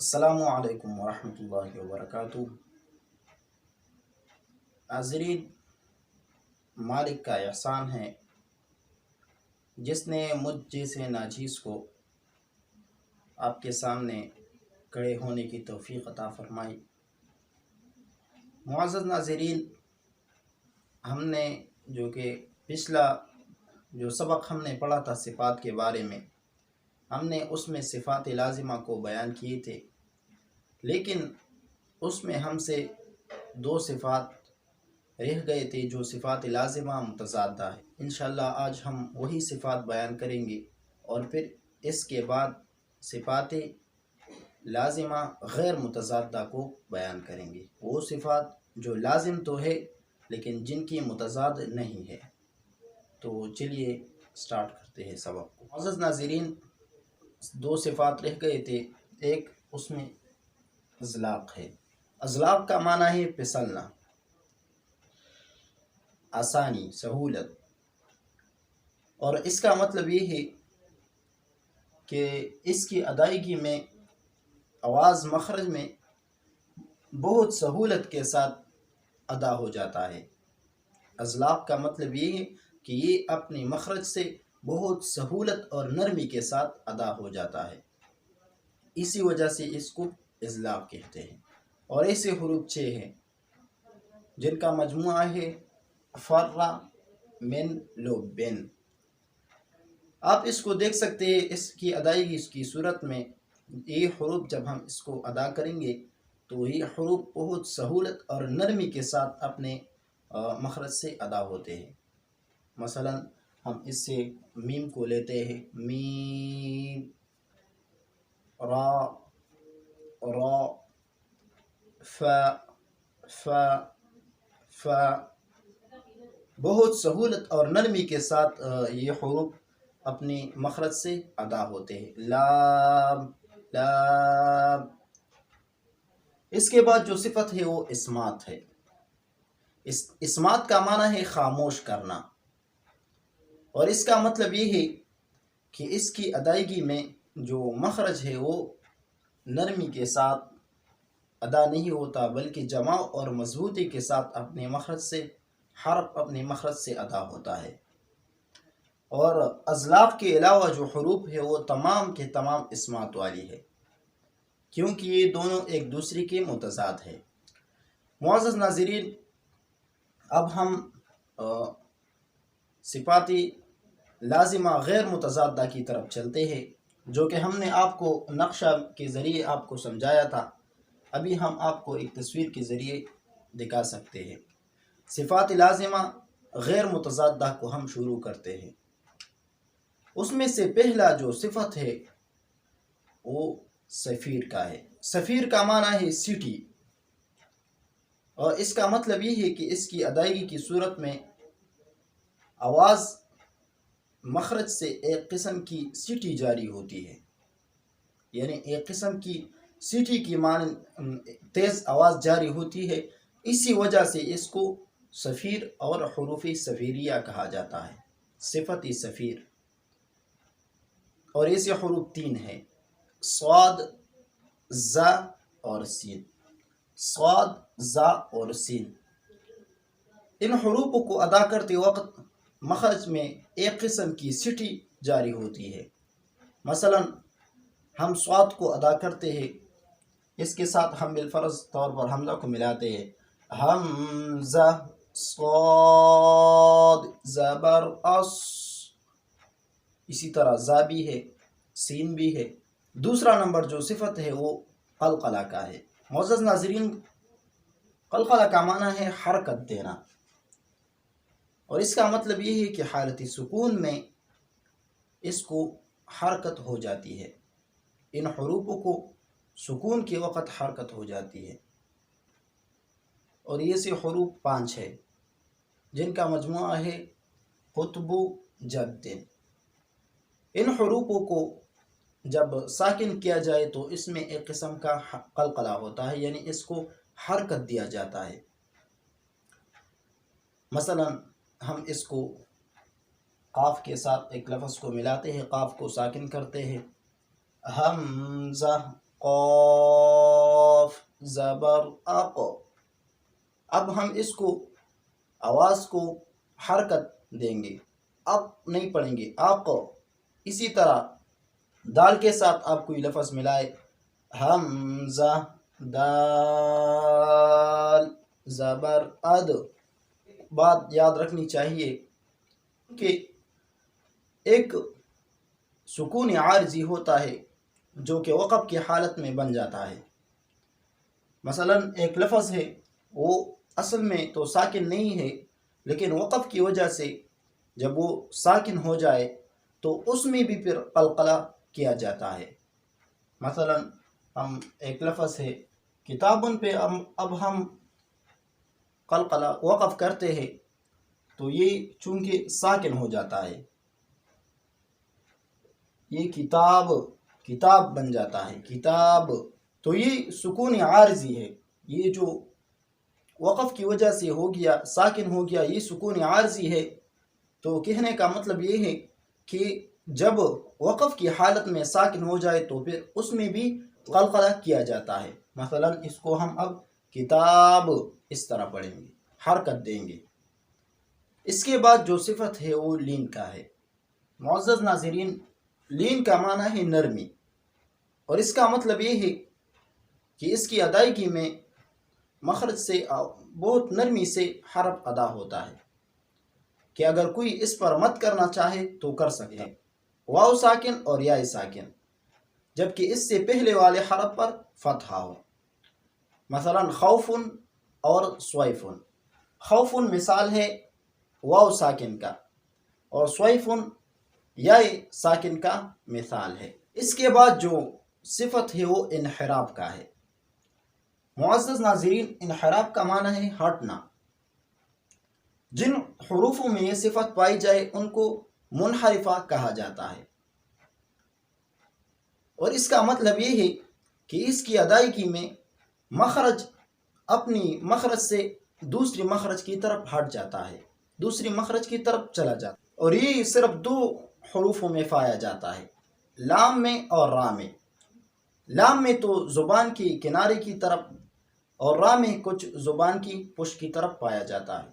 السلام علیکم ورحمۃ اللہ وبرکاتہ۔ ناظرین، مالک کا احسان ہے جس نے مجھ جیسے ناچیز کو آپ کے سامنے کھڑے ہونے کی توفیق عطا فرمائی۔ معزز ناظرین، ہم نے پچھلا سبق ہم نے پڑھا تھا صفات کے بارے میں، ہم نے اس میں صفات لازمہ کو بیان کیے تھے، لیکن اس میں ہم سے دو صفات رہ گئے تھے جو صفات لازمہ متضادہ ہے۔ انشاءاللہ آج ہم وہی صفات بیان کریں گے اور پھر اس کے بعد صفات لازمہ غیر متضادہ کو بیان کریں گے، وہ صفات جو لازم تو ہے لیکن جن کی متضاد نہیں ہے۔ تو چلیے سٹارٹ کرتے ہیں سبق کو۔ معزز ناظرین، دو صفات رہ گئے تھے، ایک اس میں اذلاق ہے۔ اذلاق کا معنی ہے پھسلنا، آسانی، سہولت، اور اس کا مطلب یہ ہے کہ اس کی ادائیگی میں آواز مخرج میں بہت سہولت کے ساتھ ادا ہو جاتا ہے۔ اذلاق کا مطلب یہ ہے کہ یہ اپنی مخرج سے بہت سہولت اور نرمی کے ساتھ ادا ہو جاتا ہے، اسی وجہ سے اس کو اذلاق کہتے ہیں۔ اور ایسے حروف 6 ہیں جن کا مجموعہ ہے فرّ من لبن۔ آپ اس کو دیکھ سکتے ہیں، اس کی ادائیگی اس کی صورت میں یہ حروف جب ہم اس کو ادا کریں گے تو یہ حروف بہت سہولت اور نرمی کے ساتھ اپنے مخرج سے ادا ہوتے ہیں۔ مثلا ہم اس سے میم کو لیتے ہیں، میم، را، را، ف، ف، ف، بہت سہولت اور نرمی کے ساتھ یہ حروف اپنی مخرج سے ادا ہوتے ہیں۔ لام، لام۔ اس کے بعد جو صفت ہے وہ اسمات ہے۔ اسمات کا معنی ہے خاموش کرنا، اور اس کا مطلب یہ ہے کہ اس کی ادائیگی میں جو مخرج ہے وہ نرمی کے ساتھ ادا نہیں ہوتا، بلکہ جماع اور مضبوطی کے ساتھ اپنے مخرج سے حرف اپنے مخرج سے ادا ہوتا ہے۔ اور اذلاق کے علاوہ جو حروف ہے وہ تمام کے تمام اسمات والی ہے، کیونکہ یہ دونوں ایک دوسرے کے متضاد ہے۔ معزز ناظرین، اب ہم صفات لازمہ غیر متضادہ کی طرف چلتے ہیں، جو کہ ہم نے آپ کو نقشہ کے ذریعے آپ کو سمجھایا تھا۔ ابھی ہم آپ کو ایک تصویر کے ذریعے دکھا سکتے ہیں۔ صفات لازمہ غیر متضادہ کو ہم شروع کرتے ہیں۔ اس میں سے پہلا جو صفت ہے وہ صفیر کا ہے۔ صفیر کا معنی ہے سیٹی، اور اس کا مطلب یہ ہے کہ اس کی ادائیگی کی صورت میں آواز مخرج سے ایک قسم کی سیٹی جاری ہوتی ہے، یعنی ایک قسم کی سیٹی کی مانند تیز آواز جاری ہوتی ہے، اسی وجہ سے اس کو صفیر اور حروف صفیریہ کہا جاتا ہے، صفت صفیر۔ اور ایسے حروف 3 ہیں، صاد، ز اور سین، صاد، ز اور سین۔ ان حروف کو ادا کرتے وقت مخرج میں ایک قسم کی سیٹی جاری ہوتی ہے۔ مثلا ہم صاد کو ادا کرتے ہیں، اس کے ساتھ ہم بالفرض طور پر حمزہ کو ملاتے ہیں، حمزہ، صاد، زبر اس۔ اسی طرح زا بھی ہے، سین بھی ہے۔ دوسرا نمبر جو صفت ہے وہ قلقلہ کا ہے۔ معزز ناظرین، قلقلہ کا معنی ہے حرکت دینا، اور اس کا مطلب یہ ہے کہ حالت سکون میں اس کو حرکت ہو جاتی ہے، ان حروف کو سکون کے وقت حرکت ہو جاتی ہے۔ اور یہ سے حروف 5 ہے جن کا مجموعہ ہے قطب جد۔ ان حروفوں کو جب ساکن کیا جائے تو اس میں ایک قسم کا قلقلہ ہوتا ہے، یعنی اس کو حرکت دیا جاتا ہے۔ مثلا ہم اس کو قاف کے ساتھ ایک لفظ کو ملاتے ہیں، قاف کو ساکن کرتے ہیں، حمزہ، قاف زبر اق. اب ہم اس کو آواز کو حرکت دیں گے، اب نہیں پڑھیں گے اق. اسی طرح دال کے ساتھ آپ کوئی لفظ ملائے، حمزہ دال زبر اد. بات یاد رکھنی چاہیے کہ ایک سکون عارضی ہوتا ہے جو کہ وقف کی حالت میں بن جاتا ہے. مثلا ایک لفظ ہے وہ اصل میں تو ساکن نہیں ہے، لیکن وقف کی وجہ سے جب وہ ساکن ہو جائے تو اس میں بھی پھر قلقلہ کیا جاتا ہے. مثلا ہم ایک لفظ ہے کتابن پہ اب ہم قلقلہ وقف کرتے ہیں تو یہ چونکہ ساکن ہو جاتا ہے، یہ کتاب بن جاتا ہے کتاب. تو یہ سکون عارضی ہے، یہ جو وقف کی وجہ سے ہو گیا ساکن ہو گیا یہ سکون عارضی ہے. تو کہنے کا مطلب یہ ہے کہ جب وقف کی حالت میں ساکن ہو جائے تو پھر اس میں بھی قلقلہ کیا جاتا ہے. مثلا اس کو ہم اب کتاب اس طرح پڑھیں گے، حرکت دیں گے. اس کے بعد جو صفت ہے وہ لین کا ہے. معزز ناظرین، لین کا معنی ہے نرمی، اور اس کا مطلب یہ ہے کہ اس کی ادائیگی میں مخرج سے بہت نرمی سے حرف ادا ہوتا ہے کہ اگر کوئی اس پر مد کرنا چاہے تو کر سکے، واو ساکن اور یا ساکن، جبکہ اس سے پہلے والے حرف پر فتحہ ہو. مثلا خوف اور سویف. خوف مثال ہے واو ساکن کا، اور سویف یا ساکن کا مثال ہے. اس کے بعد جو صفت ہے وہ انحراف کا ہے. معزز ناظرین، انحراف کا معنی ہے ہٹنا. جن حروفوں میں یہ صفت پائی جائے ان کو منحرفہ کہا جاتا ہے، اور اس کا مطلب یہ ہے کہ اس کی ادائیگی میں مخرج اپنی مخرج سے دوسری مخرج کی طرف ہٹ جاتا ہے، دوسری مخرج کی طرف چلا جاتا ہے. اور یہ صرف دو حروفوں میں پایا جاتا ہے، لام میں اور را میں. لام میں تو زبان کی کنارے کی طرف اور را میں کچھ زبان کی پشت کی طرف پایا جاتا ہے.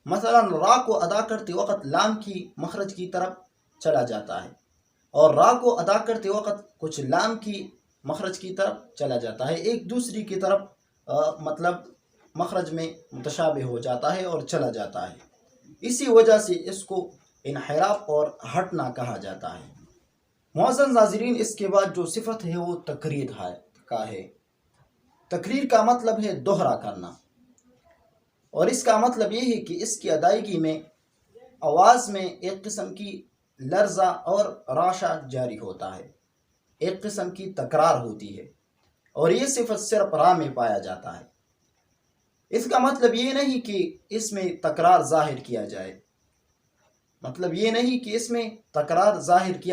مثلا را کو ادا کرتے وقت لام کی مخرج کی طرف چلا جاتا ہے، اور را کو ادا کرتے وقت کچھ لام کی مخرج کی طرف چلا جاتا ہے. ایک دوسری کی طرف مطلب مخرج میں متشابہ ہو جاتا ہے اور چلا جاتا ہے. اسی وجہ سے اس کو انحراف اور ہٹنا کہا جاتا ہے. معزز ناظرین، اس کے بعد جو صفت ہے وہ تقریر کا ہے. تقریر کا مطلب ہے دوہرا کرنا، اور اس کا مطلب یہ ہے کہ اس کی ادائیگی میں آواز میں ایک قسم کی لرزہ اور راشہ جاری ہوتا ہے، ایک قسم کی تکرار ہوتی ہے، اور یہ صفت صرف را میں پایا جاتا ہے. اس کا مطلب یہ نہیں کہ اس میں تکرار ظاہر کیا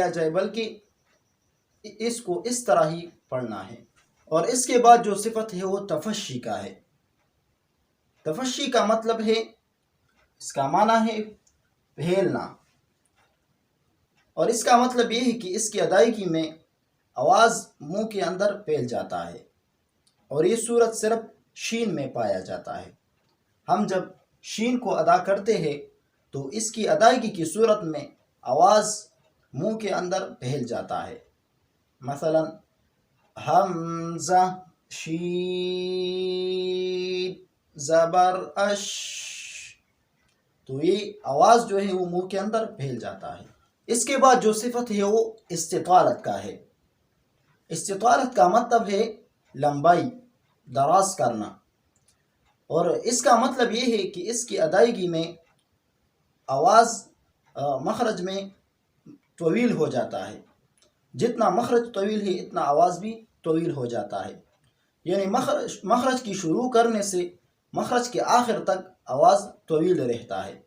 جائے، بلکہ اس کو اس طرح ہی پڑھنا ہے. اور اس کے بعد جو صفت ہے وہ تفشی کا ہے. تفشی کا مطلب ہے، اس کا معنی ہے پھیلنا، اور اس کا مطلب یہ ہے کہ اس کی ادائیگی میں آواز منہ کے اندر پھیل جاتا ہے، اور یہ صورت صرف شین میں پایا جاتا ہے. ہم جب شین کو ادا کرتے ہیں تو اس کی ادائیگی کی صورت میں آواز منہ کے اندر پھیل جاتا ہے. مثلا حمزہ شین زبر اش، تو یہ آواز جو ہے وہ منہ کے اندر پھیل جاتا ہے. اس کے بعد جو صفت ہے وہ استطالت کا ہے. استطالت کا مطلب ہے لمبائی، دراز کرنا، اور اس کا مطلب یہ ہے کہ اس کی ادائیگی میں آواز مخرج میں طویل ہو جاتا ہے. جتنا مخرج طویل ہے اتنا آواز بھی طویل ہو جاتا ہے، یعنی مخرج کی شروع کرنے سے مخرج کے آخر تک آواز طویل رہتا ہے.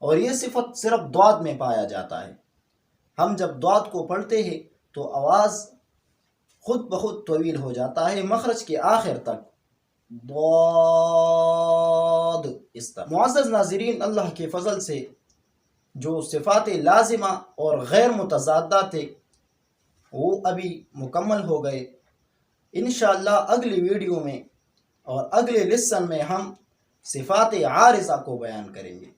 اور یہ صفت صرف ضاد میں پایا جاتا ہے. ہم جب ضاد کو پڑھتے ہیں تو آواز خود بخود طویل ہو جاتا ہے مخرج کے آخر تک، ضاد اس طرح. معزز ناظرین، اللہ کے فضل سے جو صفات لازمہ اور غیر متضادہ تھے وہ ابھی مکمل ہو گئے. انشاءاللہ اگلی ویڈیو میں اور اگلے لیسن میں ہم صفات عارضہ کو بیان کریں گے۔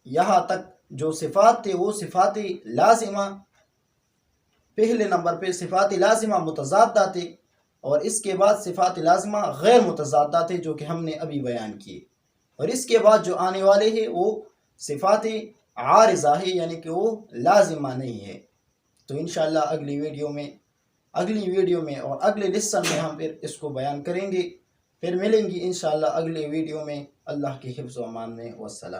یہاں تک جو صفات تھے وہ صفات لازمہ، پہلے نمبر پہ صفات لازمہ متضادہ تھے، اور اس کے بعد صفات لازمہ غیر متضادہ تھے جو کہ ہم نے ابھی بیان کیے، اور اس کے بعد جو آنے والے ہیں وہ صفات عارضہ ہے، یعنی کہ وہ لازمہ نہیں ہے۔ تو انشاءاللہ اگلی ویڈیو میں اور اگلے لیسن میں ہم پھر اس کو بیان کریں گے۔ پھر ملیں گی انشاءاللہ اگلے ویڈیو میں۔ اللہ کی حفظ و امان میں، والسلام۔